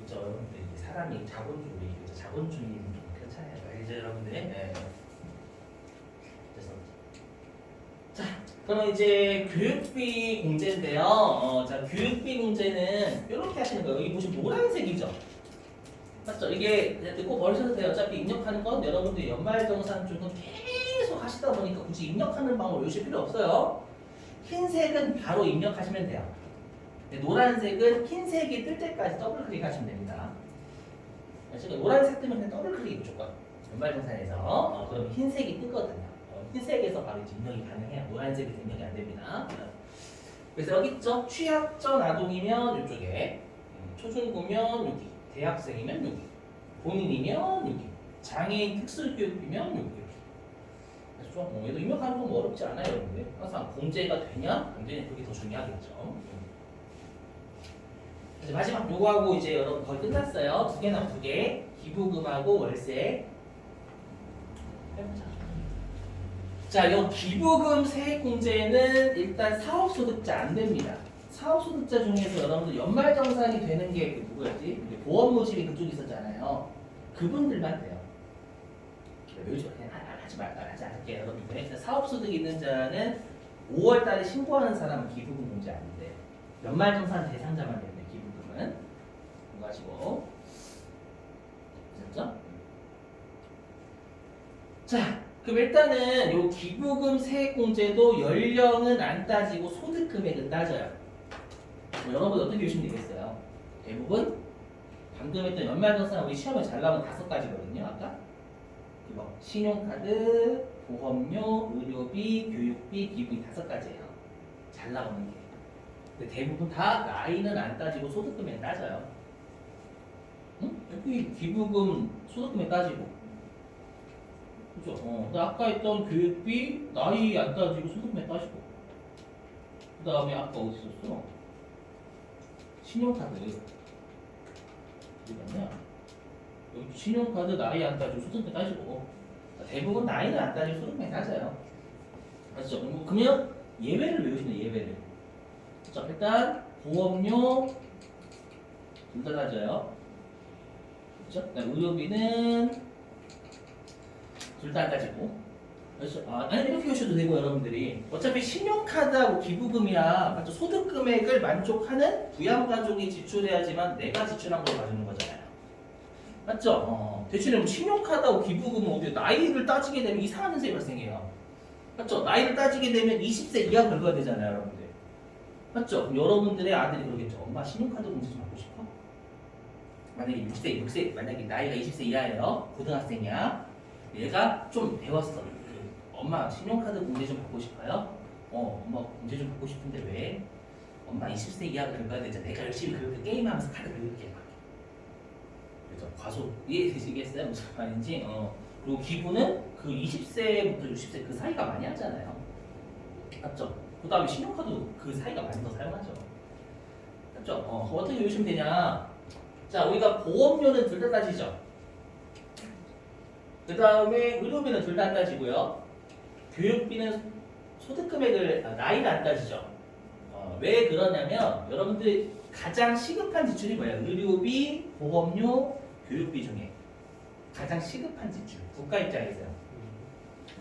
Speaker 1: 그죠. 근데 이게 사람이 자본주의는 좀 그렇잖아요. 알죠 여러분들? 네. 그래서 자 그러면 이제 교육비 공제인데요. 자 교육비 공제는 이렇게 하시는 거예요. 여기 보시면 노란색이죠. 맞죠? 이게 듣고 버리셔도 돼요. 어차피 입력하는 건 여러분들 연말정산 쪽은 계속 하시다 보니까 굳이 입력하는 방법 외우실 필요 없어요. 흰색은 바로 입력하시면 돼요. 노란색은 흰색이 뜰 때까지 더블 클릭하시면 됩니다. 지금 노란색 뜨면 그냥 더블 클릭 무조건. 연말정산에서 그럼 흰색이 뜨거든요. 흰색에서 바로 이제 입력이 가능해요. 노란색이 입력이 안 됩니다. 그래서 여기 있죠. 취약전 아동이면 이쪽에, 초중고면 여기, 대학생이면 여기, 본인이면 여기, 장애인 특수교육비면 여기. 그래서 좀 얘도 입력하는 건 뭐 어렵지 않아요, 여러분들. 항상 공제가 되냐 안 되냐 그게 더 중요하겠죠. 이제 마지막 요거하고 이제 여러분 거의 끝났어요. 두 개 남은 두 개. 기부금하고 월세. 해보자. 자, 요 기부금 세액 공제는 일단 사업소득자 안 됩니다. 사업소득자 중에서 여러분들 연말정산이 되는 게 누구였지? 보험 모집이 그쪽에 있었잖아요. 그분들만 돼요. 요즘 그냥 하지 않을게요. 여러분들. 사업소득이 있는 자는 5월달에 신고하는 사람은 기부금 공제 안 돼요. 연말정산 대상자만 됩니다. 기부금은. 그거 가지고. 됐죠? 자. 그럼 일단은 요 기부금 세액공제도 연령은 안 따지고 소득 금액은 따져요. 여러분 어떻게 보시면 되겠어요? 대부분 방금 했던 연말정산 우리 시험에 잘 나온 5가지거든요. 아까 뭐 신용카드, 보험료, 의료비, 교육비, 기부비 5가지예요. 잘 나오는 게. 근데 대부분 다 나이는 안 따지고 소득 금액 따져요. 응? 여기 기부금 소득 금액 따지고. 그죠? 아까 했던 교육비 나이 안 따지고 소득만 따지고 그 다음에 아까 어디 있었어? 신용카드 어디 갔냐? 여기 신용카드 나이 안 따지고 소득만 따지고 대부분 나이는 안 따지고 소득만 따져요. 맞죠? 그러면 예외를 외우시면 돼요. 예외를. 자, 일단 보험료 둘 다 따져요. 그렇죠? 의료비는 둘 다 안 따지고. 그래서 아니 이렇게 하셔도 되고 여러분들이 어차피 신용카드하고 기부금이야 맞죠? 소득 금액을 만족하는 부양가족이 지출해야지만 내가 지출한 걸 가지는 거잖아요. 맞죠? 대신에 신용카드하고 기부금은 어디 나이를 따지게 되면 이상한 현상이 발생해요. 맞죠? 나이를 따지게 되면 20세 이하 긁어야 되잖아요, 여러분들. 맞죠? 그럼 여러분들의 아들이 그러겠죠. 엄마 신용카드 공제 좀 받고 싶어? 만약에 6세 만약에 나이가 20세 이하예요. 고등학생이야. 얘가 좀 배웠어. 엄마 신용카드 공제 좀 받고 싶어요? 엄마 공제 좀 받고 싶은데 왜? 엄마 20세 이하가 긁어야 되잖아. 내가 열심히 긁을게. 게임하면서 카드 긁을게. 그래서 과소 이해되시겠어요? 무슨 말인지? 그리고 기부는 그 20세부터 60세 그 사이가 많이 하잖아요. 맞죠? 그 다음에 신용카드 그 사이가 많이 더 사용하죠. 맞죠? 어떻게 외우시면 되냐? 자, 우리가 보험료는 둘 다 따지죠. 그 다음에 의료비는 둘 다 안 따지고요. 교육비는 소득금액을 나이를 안 따지죠. 왜 그러냐면 여러분들이 가장 시급한 지출이 뭐예요? 의료비, 보험료, 교육비 중에 가장 시급한 지출. 국가 입장에서요.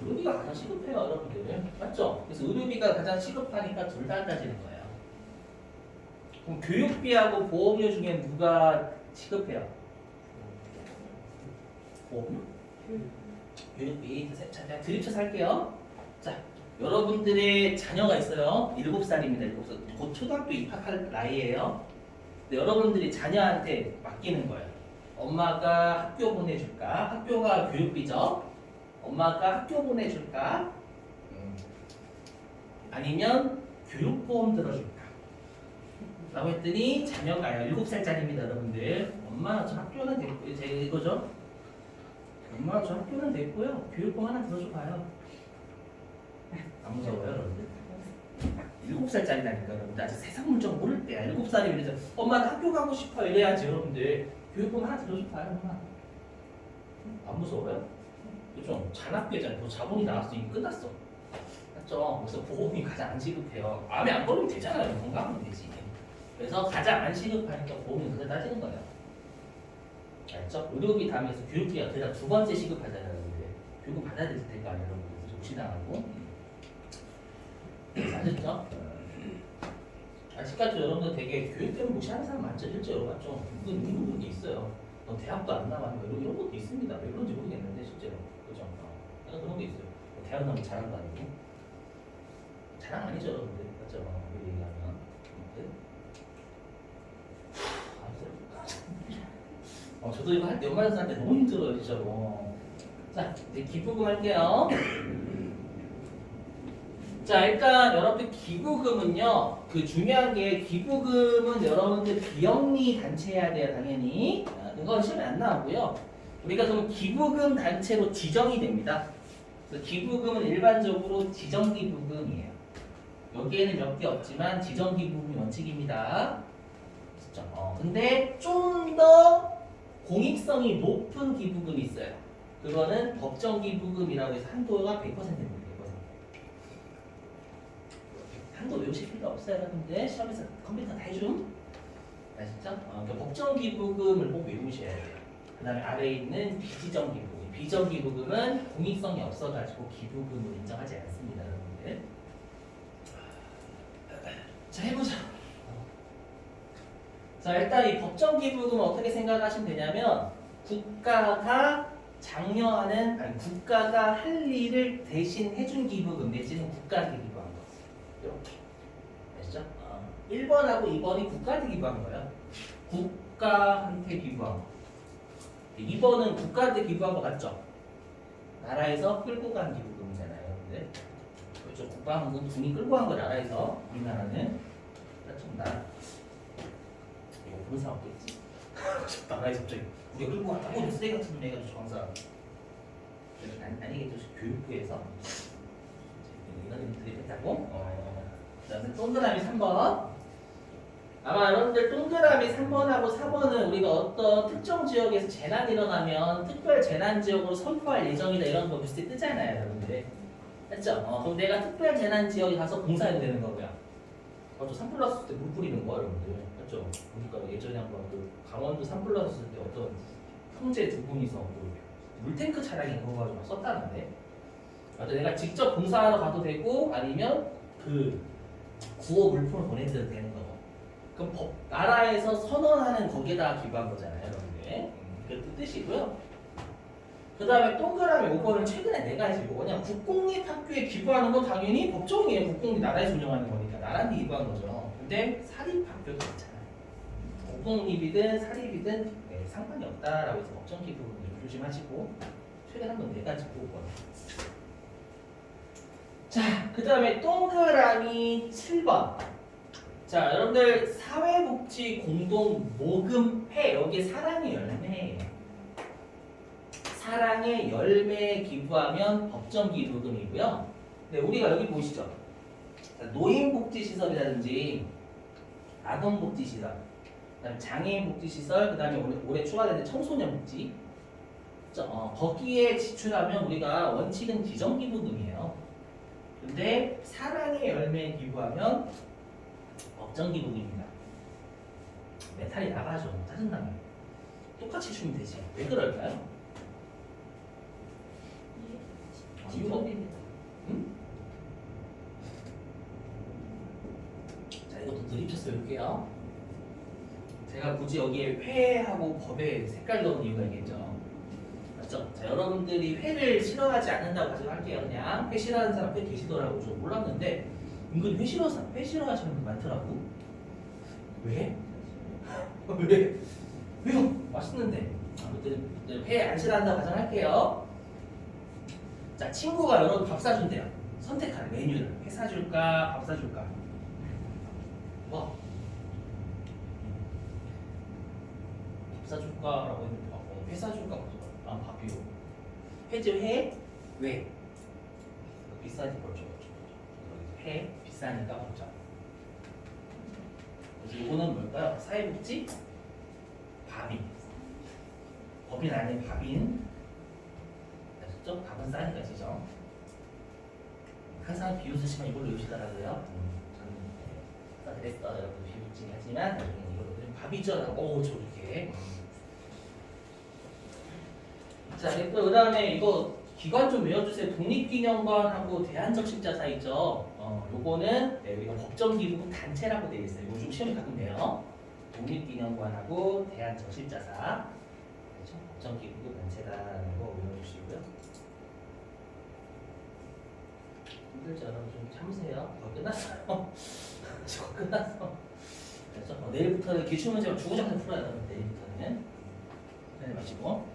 Speaker 1: 의료비가 가장 시급해요, 여러분들. 맞죠? 그래서 의료비가 가장 시급하니까 둘 다 안 따지는 거예요. 그럼 교육비하고 보험료 중에 누가 시급해요? 보험료? 교육비. 자, 제가 드립쳐서 할게요. 자, 여러분들의 자녀가 있어요. 7살입니다. 7살. 곧 초등학교 입학할 나이예요. 근데 여러분들이 자녀한테 맡기는 거예요. 엄마가 학교 보내줄까? 학교가 교육비죠. 엄마가 학교 보내줄까? 아니면 교육보험 들어줄까? 라고 했더니 자녀가요. 7살짜리입니다, 여러분들. 엄마 저 학교는 됐고, 제 이거죠? 엄마 저 학교는 됐고요. 교육금 하나 들어줘 봐요. 안 무서워요, 여러분들? 7살짜리라니까, 여러분들. 아직 세상 물정 모를 때야. 7살이면 이래서 엄마 나 학교 가고 싶어 이래야지, 여러분들. 교육금 하나 들어줘 봐요, 엄마. 안 무서워요? 그죠? 잔학비잖아요. 너 자본이 나왔으니 끝났어. 맞죠? 그래서 보험이 가장 안 시급해요. 암에 안 걸리면 되잖아요. 건강하면 되지. 그래서 가장 안 시급하니까 보험이 그래 따지는 거예요. 알죠? 의료비 다음에서 교육비가 그냥 두 번째 시급하잖아요. 여러분들. 교육은 받아야 될 테니까 여러분들 조치당하고. 아셨죠? 아직까지 여러분들 되게 교육 때문에 무시하는 사람 많죠? 실제로 맞죠? 이건 있는 분도 있어요. 너 대학도 안 나왔냐? 이런 것도 있습니다. 왜 그런지 모르겠는데 실제로. 그죠? 약간 그런 게 있어요. 대학 나면 자랑도 아니고. 자랑 아니죠, 여러분들. 맞죠? 우리 얘기하면. 저도 이거 할 때 연말에서 할 때 너무 힘들어요, 진짜로. 자, 이제 기부금 할게요. 자, 일단 여러분들 기부금은요, 그 중요한 게 기부금은 여러분들 비영리 단체해야 돼요, 당연히. 그건 시험에 안 나오고요. 우리가 그럼 기부금 단체로 지정이 됩니다. 그래서 기부금은 일반적으로 지정기부금이에요. 여기에는 몇 개 없지만 지정기부금이 원칙입니다. 진짜. 근데 좀 더 공익성이 높은 기부금이 있어요. 그거는 법정기부금이라고 해서 한도가 100%입니다. 100%. 한도 외우실 필요 없어요, 여러분들. 시험에서 컴퓨터 다 해줌. 아시죠? 그러니까 법정기부금을 꼭 외우셔야 돼요. 그 다음에 아래에 있는 비지정기부금. 비정기부금은 공익성이 없어가지고 기부금을 인정하지 않습니다, 여러분들. 자, 해보자. 자, 일단 이 법정기부금은 어떻게 생각하시면 되냐면 국가가 장려하는, 아니 국가가 할 일을 대신 해준 기부금 내지는 국가한테 기부한 거. 이렇게 아시죠? 1번하고 2번이 국가한테 기부한 거예요. 국가한테 기부한 거. 2번은 국가한테 기부한 거 맞죠? 나라에서 끌고 간 기부금이잖아요. 근데 그렇죠. 국가는 돈이 끌고 간 거 나라에서. 우리나라는 그렇죠. 나라 이거 보는 사람 없겠지. 나라에서 갑자기 우리가 끌고 갔다고 쓰레기 같은 놈 해가지고 저항사 아니겠죠. 교육부에서 이런 일들이 했다고. 그다음에 동그라미 3번. 아마 여러분들 동그라미 3번하고 4번은 우리가 어떤 특정 지역에서 재난이 일어나면 특별 재난 지역으로 선포할 예정이다 이런 거 비슷히 뜨잖아요, 여러분들. 맞죠? 그럼 내가 특별 재난 지역에 가서 봉사해도 되는 거고요. 저 산불났을 때 물 뿌리는 거 여러분들. 맞죠? 그러니까 예전에 한번 그 강원도 산불났을 때 어떤 형제 두 분이서 그 물탱크 차량이 그거 가지고 썼다는데. 맞죠? 내가 직접 봉사하러 가도 되고 아니면 그 구호 물품을 보내도 되는 거고. 그럼 나라에서 선언하는 거기에다가 기부한 거잖아요, 여러분들. 그 뜻이고요. 그 다음에 동그라미 5번은 최근에 내가 해지고 뭐냐 국공립학교에 기부하는 건 당연히 법정이에요. 국공립 나라에서 운영하는 거니까 나라한테 기부한 거죠. 근데 사립학교도 괜찮아요. 국공립이든 사립이든 상관이 없다라고 해서 법정 기부는 조심하시고 최근 한번 내가지고 5번. 자, 그 다음에 동그라미 7번. 자, 여러분들 사회복지 공동 모금회 여기 사랑의 열매예요. 사랑의 열매에 기부하면 법정 기부금이고요. 네, 우리가 여기 보시죠. 노인복지시설이라든지 아동복지시설, 그다음에 장애인복지시설, 그다음에 올해 추가된 청소년복지. 거기에 지출하면 우리가 원칙은 지정기부금이에요. 근데 사랑의 열매에 기부하면 법정기부금입니다. 메탈이 나가죠. 짜증나면. 똑같이 주면 되지. 왜 그럴까요? 이유가 응? 자, 이것도 드립쳐서 볼게요. 제가 굳이 여기에 회하고 법에 색깔 넣은 이유가 있겠죠. 맞죠? 자, 여러분들이 회를 싫어하지 않는다고 가정할게요. 그냥 회 싫어하는 사람 꽤 계시더라고. 저 몰랐는데 은근 회 싫어하시는 분 많더라고. 왜? 왜? 왜요? 맛있는데. 아무튼 회 안 싫어한다고 가정할게요. 자, 친구가 여러분 밥 사준대요. 선택할 메뉴를. 회 사줄까? 밥 사줄까? 뭐? 회사 주가라고 했는데 회사 주가 밥이요. 회죠 회? 왜? 비싸지 벌죠. 회 비싸니까 벌죠. 그래서 이거는 뭘까요? 사회복지? 밥인. 법인 아닌 밥인. 아셨죠? 밥은 싸니까 지죠. 항상 비웃으시면 이걸로 외우시더라고요. 저는 그랬어 여러분 비웃긴 하지만 이걸로 밥이죠. 오 저렇게. 자, 그 다음에 이거 기관 좀 외워주세요. 독립기념관하고 대한적십자사 있죠. 요거는 우리가 법정기구금 단체라고 되어 있어요. 요즘 시험에 가끔 돼요. 독립기념관하고 대한적십자사. 그렇죠? 법정기구금 단체다라는 거 외워주시고요. 힘들죠? 좀 참으세요. 끝났어요. 저거 끝났어. 그렇죠? 내일부터는 기출문제만 주구장창 풀어요. 내일부터는. 네, 마시고.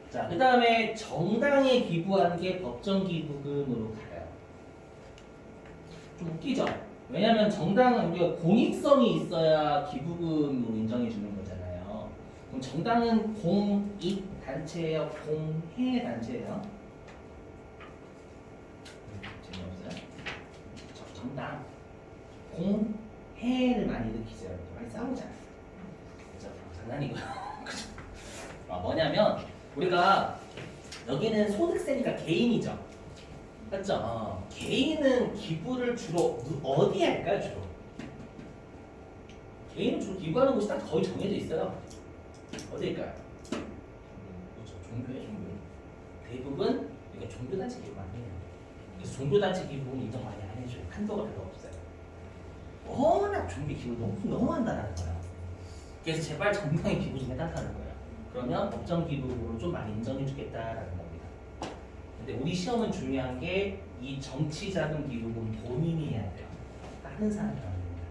Speaker 1: 자, 그 다음에 정당에 기부하는 게 법정기부금으로 가요. 좀 웃기죠? 왜냐면 정당은 우리가 공익성이 있어야 기부금으로 인정해 주는 거잖아요. 그럼 정당은 공익단체예요? 공해단체예요? 재미없어요? 정당 공해를 많이 일으키죠. 많이 싸우잖아요. 그죠? 장난이고요. 뭐냐면 우리가 여기는 소득세니까 개인이죠. 맞죠? 개인은 기부를 주로 어디에 할까요? 주로 개인은 주로 기부하는 곳이 딱 거의 정해져 있어요. 어디일까요? 그렇죠. 종교예요, 종교. 대부분 이거 종교단체 기부 많이 해요. 그래서 종교단체 기부는 인정 많이 안 해줘요. 한도가 별로 없어요. 워낙 종교 기부 너무 한다는 거예요. 그래서 제발 정당에 기부 좀 해달라는 거예요. 그러면 법정 기부금으로 좀 많이 인정해주겠다라는 겁니다. 근데 우리 시험은 중요한 게 이 정치자금 기부금 본인이 해야 돼요. 다른 사람이 안 됩니다.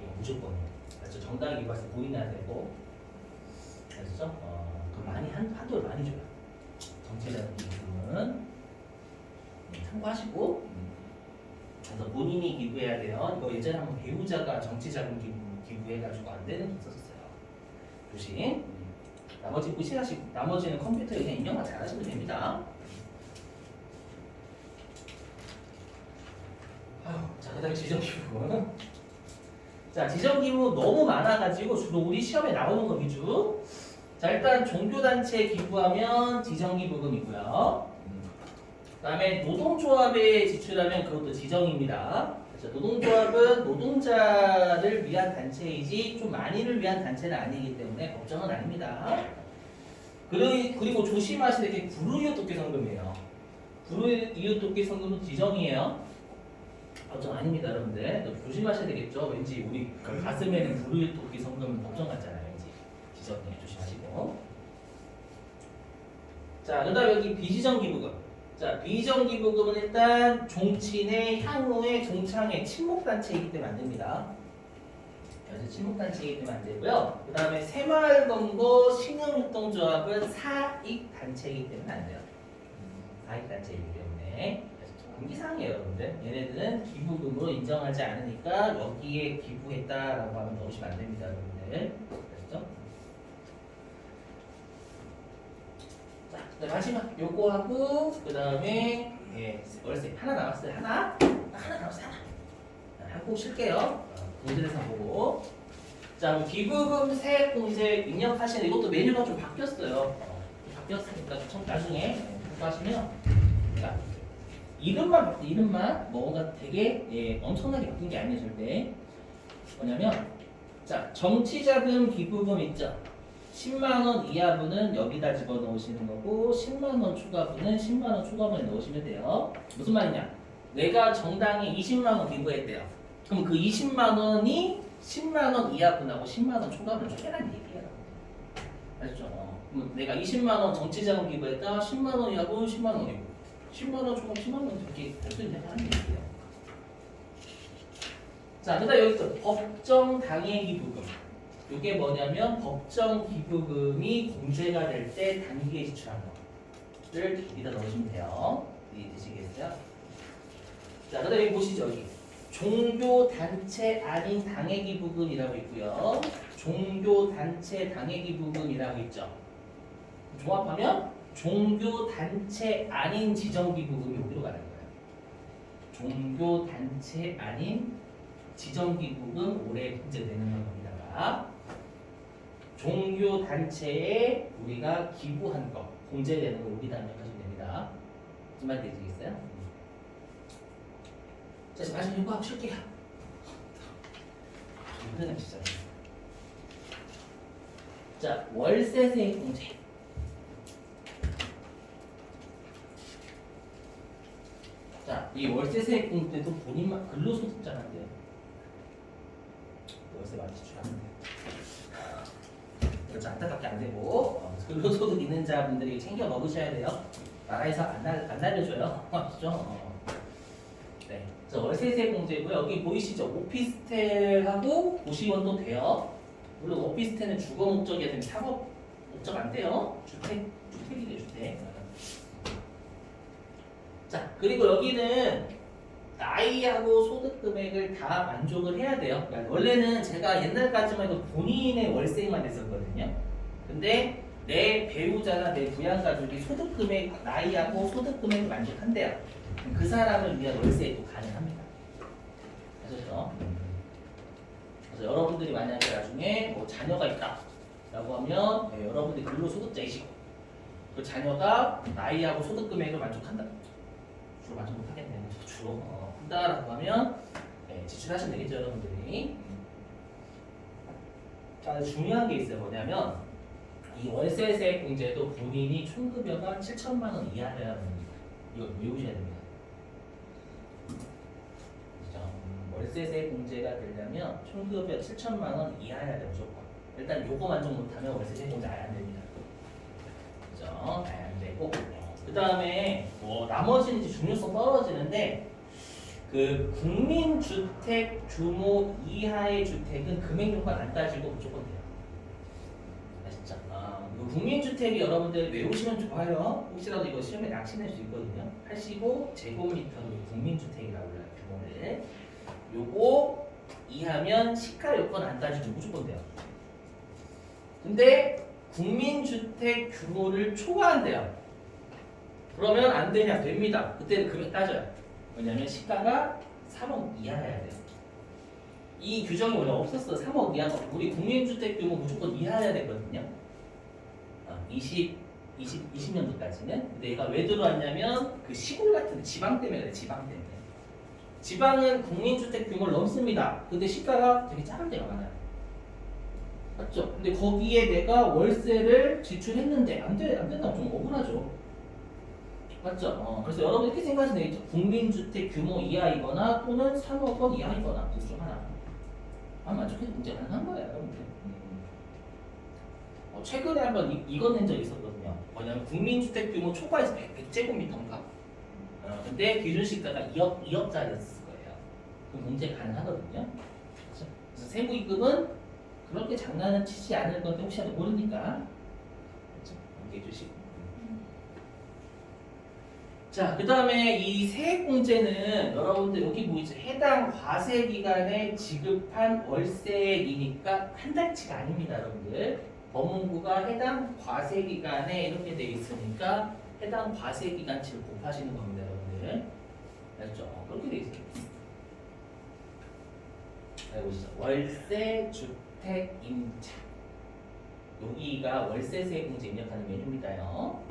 Speaker 1: 이거 무조건이에요. 그래서 정당 기부할 때 본인이 해야 되고, 그래서 많이 한도를 많이 줘요. 정치자금 기부금은 참고하시고, 그래서 본인이 기부해야 돼요. 이거 예전에 한번 배우자가 정치자금 기부해가지고 안 되는 게 있었어요. 조심. 나머지 무시하시고 나머지는 컴퓨터에 그냥 입력만 잘하시면 됩니다. 자, 그다음에 지정기부. 자, 지정기부 너무 많아가지고 주로 우리 시험에 나오는 거 위주. 자, 일단 종교단체에 기부하면 지정기부금이고요. 그다음에 노동조합에 지출하면 그것도 지정입니다. 그래서 노동조합은 노동자를 위한 단체이지 좀 많이를 위한 단체는 아니기 때문에 법정은 아닙니다. 그리고 조심하셔야 될 게 불우이웃돕기 성금이에요. 불우이웃돕기 성금은 지정이에요. 법정 아닙니다, 여러분들. 조심하셔야 되겠죠. 왠지 우리 가슴에는 불우이웃돕기 성금은 법정 같잖아요. 왠지 지정이 조심하시고. 자, 그다음 여기 비지정기부금. 자, 비정기부금은 일단 종친의 향후의 동창회 친목단체이기 때문에 안 됩니다. 그래서 친목단체이기 때문에 안 되고요. 그 다음에 새마을건고 신흥협동조합은 사익단체이기 때문에 안 돼요. 사익단체이기 때문에. 그래서 좀 암기사항이에요, 여러분들. 얘네들은 기부금으로 인정하지 않으니까 여기에 기부했다라고 하면 넣으시면 안 됩니다, 여러분들. 그렇죠? 자, 마지막 요거 하고 그 다음에 월세 하나 남았어요. 하나 남았어요. 하나 하고 쉴게요. 공제대상 보고. 자, 기부금 세액 공제 입력하시는 이것도 메뉴가 좀 바뀌었어요. 바뀌었으니까 좀 나중에 공부하시면 이름만 뭔가 되게 엄청나게 바뀐 게 아니에요, 절대. 뭐냐면 자, 정치자금 기부금 있죠. 10만원 이하분은 여기다 집어넣으시는 거고 10만원 추가분은 10만원 추가분에 넣으시면 돼요. 무슨 말이냐? 내가 정당에 20만원 기부했대요. 그럼 그 20만원이 10만원 이하분하고 10만원 추가분을 쪼개라는 얘기예요. 아시죠? 그럼 내가 20만원 정치자금 기부했다. 10만원 이하분 10만원이고 10만원 추가 10만원 이렇게 할 수 있는 하는 얘기예요. 자, 그다음 여기 또 법정 당해 기부금. 이게 뭐냐면 법정 기부금이 공제가 될 때 단기에 지출한 거를 여기다 넣으시면 돼요. 이해되시겠어요? 자, 그다음에 여기 보시죠. 여기 종교 단체 아닌 당해 기부금이라고 있고요. 종교단체 당해기부금이라고 있죠. 종합하면 종교단체 아닌 지정기부금이 여기로 가는 거예요. 종교단체 아닌 지정기부금 올해 문제되는 겁니다. 종교단체에 우리가 기부한 거 공제되는 거 여기다 입력하시면 됩니다. 무슨 말 되시겠어요? 자, 지금 마지막 이거 하고 쉴게요. 힘드네 진짜. 자, 월세세 공제. 자, 이 월세세 공제도 본인만 근로소득자한테요. 월세 많이 지출하는데. 그렇죠. 안타깝게 안 되고 근로소득 있는 자분들이 챙겨 먹으셔야 돼요. 나라에서 안 날려줘요. 아시죠? 네. 저 월세세 공제고요. 여기 보이시죠? 오피스텔하고 고시원도 돼요. 물론 오피스텔은 주거 목적이 아니라 상업 목적 안 돼요. 주택이래 주택. 자, 그리고 여기는 나이하고 소득 금액을 다 만족을 해야 돼요. 그러니까 원래는 제가 옛날까지만 해도 본인의 월세만 했었거든요. 근데 내 배우자나 내 부양가족이 소득 금액, 나이하고 소득 금액을 만족한대요. 그 사람을 위한 월세도 가능합니다. 아셨죠? 그래서 여러분들이 만약에 나중에 뭐 자녀가 있다라고 하면 네, 여러분들이 근로소득자이시고 그 자녀가 나이하고 소득 금액을 만족한다. 주로 만족 못하겠네요. 주로 한다라고 하면 네, 지출하시면 되겠죠, 여러분들이. 자, 중요한 게 있어요. 뭐냐면 이 월세세 공제도 본인이 총급여가 7천만 원 이하여야 합니다. 이거 외우셔야 됩니다. 월세세 공제가 되려면 총급여 7천만 원 이하여야 돼요, 무조건. 일단 요거 만족 못하면 월세세 공제 아예 안 됩니다. 그죠? 아예 안 되고. 그 다음에 뭐 나머지는 이제 중요성 떨어지는데 그 국민주택 규모 이하의 주택은 금액 요건 안 따지고 무조건 돼요. 아시죠? 국민주택이 여러분들 외우시면 좋아요. 혹시라도 이거 시험에 낚시낼 수 있거든요. 85제곱미터로 국민주택이라고 불러요, 규모를. 요거 이하면 시가 요건 안 따지고 무조건 돼요. 근데 국민주택 규모를 초과한대요. 그러면 안 되냐? 됩니다. 그때는 금액 따져요. 왜냐면 시가가 3억 이하여야 돼요. 이 규정이 원래 없었어. 3억 이하. 우리 국민주택 규모 무조건 이하여야 되거든요. 20년도까지는. 근데 얘가 왜 들어왔냐면 그 시골 같은 지방 때문에 그래. 지방 때문에. 지방은 국민주택 규모를 넘습니다. 근데 시가가 되게 작은 데가 많아요. 맞죠? 근데 거기에 내가 월세를 지출했는데 안 된다면 좀 억울하죠. 맞죠? 그래서 여러분 이렇게 생각하시면 되겠죠. 국민주택 규모 이하이거나 또는 3억 원 이하이거나 둘 중 하나. 만족해도 문제 가능한 거예요, 여러분들. 최근에 한번 이거 낸 적이 있었거든요. 뭐냐면 국민주택 규모 초과해서 100제곱미터인가? 근데 기준 시가가 2억짜리였을 거예요. 그럼 문제 가능하거든요. 그렇죠? 그래서 세무이금은 그렇게 장난은 치지 않을 건데 혹시라도 모르니까 그렇죠? 염두해 주시고. 자, 그 다음에 이 세액공제는 여러분들 여기 보이죠? 해당 과세 기간에 지급한 월세이니까 한 달치가 아닙니다, 여러분들. 법무부가 해당 과세 기간에 이렇게 돼 있으니까 해당 과세 기간치를 곱하시는 겁니다, 여러분들. 알죠? 그렇게 돼 있어요. 자, 보시죠. 월세 주택 임차. 여기가 월세세 공제 입력하는 메뉴입니다요.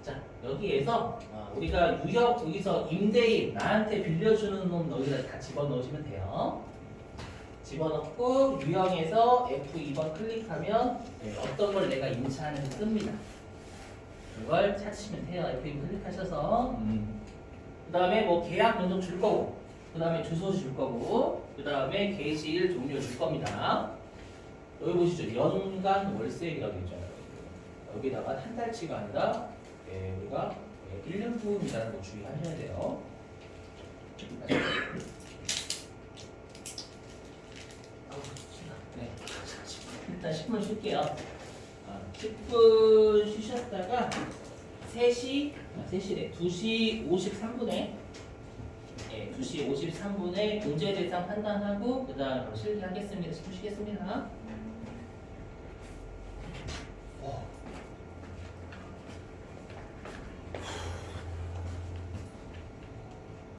Speaker 1: 자, 여기에서 우리가 유역 여기서 임대인 나한테 빌려주는 놈 여기다 다 집어넣으시면 돼요. 집어넣고 유형에서 F2번 클릭하면 어떤 걸 내가 임차하는지 뜹니다. 그걸 찾으시면 돼요. F2번 클릭하셔서 그 다음에 뭐 계약 변동 줄 거고 그 다음에 주소 줄 거고 그 다음에 게시일 종료 줄 겁니다. 여기 보시죠. 연간 월세이라고 있잖아요. 여기다가 한 달치가 아니라 우리가 1년 부분이라는 거 주의하셔야 돼요. 네. 일단 10분 쉴게요. 10분 쉬셨다가 2시 53분에 2시 53분에 공제 대상 판단하고 그 다음에 실기하겠습니다. 10분 쉬겠습니다.